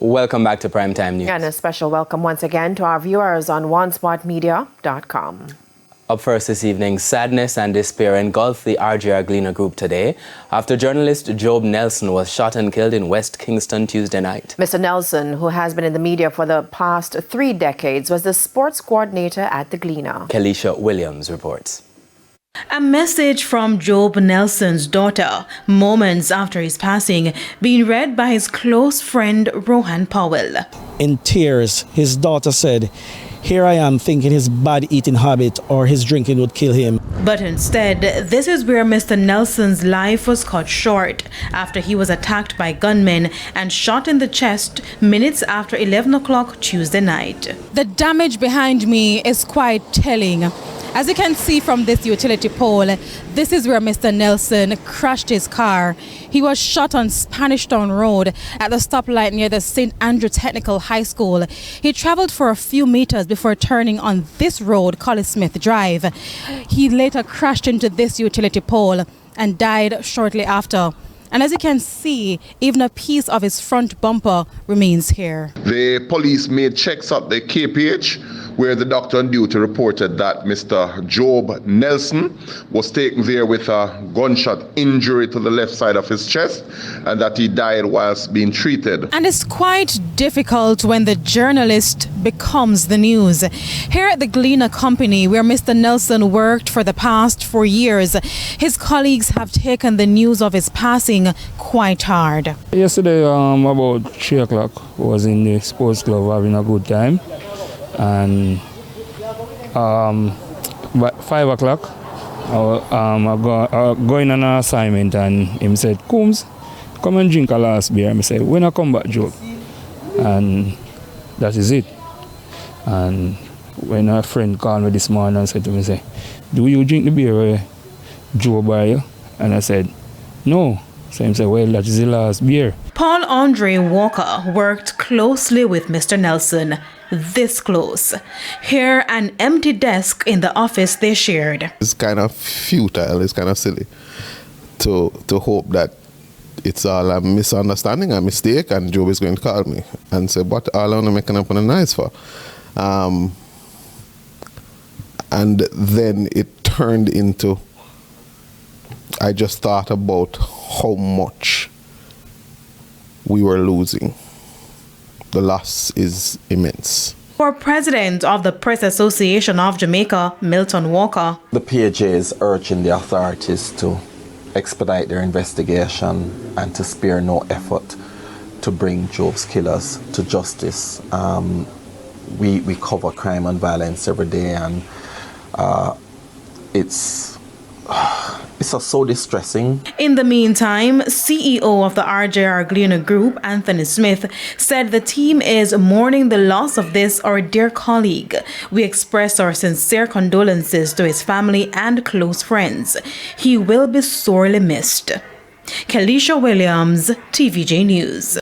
welcome back to Primetime News. And a special welcome once again to our viewers on onespotmedia.com. Up first this evening, sadness and despair engulfed the RJR Gleaner Group today after journalist Job Nelson was shot and killed in West Kingston Tuesday night. Mr. Nelson, who has been in the media for the past 3 decades, was the sports coordinator at the Gleaner. Kelisha Williams reports. A message from Job Nelson's daughter, moments after his passing, being read by his close friend Rohan Powell. In tears, his daughter said, "Here I am thinking his bad eating habit or his drinking would kill him." But instead, this is where Mr. Nelson's life was cut short after he was attacked by gunmen and shot in the chest minutes after 11 o'clock Tuesday night. The damage behind me is quite telling. As you can see from this utility pole, this is where Mr. Nelson crashed his car. He was shot on Spanish Town Road at the stoplight near the St. Andrew Technical High School. He traveled for a few meters before turning on this road, Collie Smith Drive. He later crashed into this utility pole and died shortly after. And as you can see, even a piece of his front bumper remains here. The police made checks at the KPH, where the doctor on duty reported that Mr. Job Nelson was taken there with a gunshot injury to the left side of his chest and that he died whilst being treated. And it's quite difficult when the journalist becomes the news. Here at the Gleaner Company, where Mr. Nelson worked for the past 4 years, his colleagues have taken the news of his passing quite hard. Yesterday, about 3 o'clock, was in the sports club having a good time. And by 5 o'clock, I going on an assignment, and him said, "Coombs, come and drink a last beer." I said, "When I come back, Joe." And that is it. And when a friend called me this morning and said to me, say, "Do you drink the beer Joe buy you?" And I said, "No." So he said, "Well, that is the last beer." Paul Andre Walker worked closely with Mr. Nelson, this close. Here, an empty desk in the office they shared. It's kind of futile, it's kind of silly to hope that it's all a misunderstanding, a mistake, and Job is going to call me and say, "What all I'm making up on a nice for?" And then it turned into, I just thought about how much we were losing. The loss is immense. For President of the Press Association of Jamaica, Milton Walker, the PJ is urging the authorities to expedite their investigation and to spare no effort to bring Job's killers to justice. We cover crime and violence every day, and it's so distressing. In the meantime, CEO of the RJR Gleaner Group, Anthony Smith, said the team is mourning the loss of this our dear colleague. We express our sincere condolences to his family and close friends. He will be sorely missed. Kelisha Williams, TVJ News.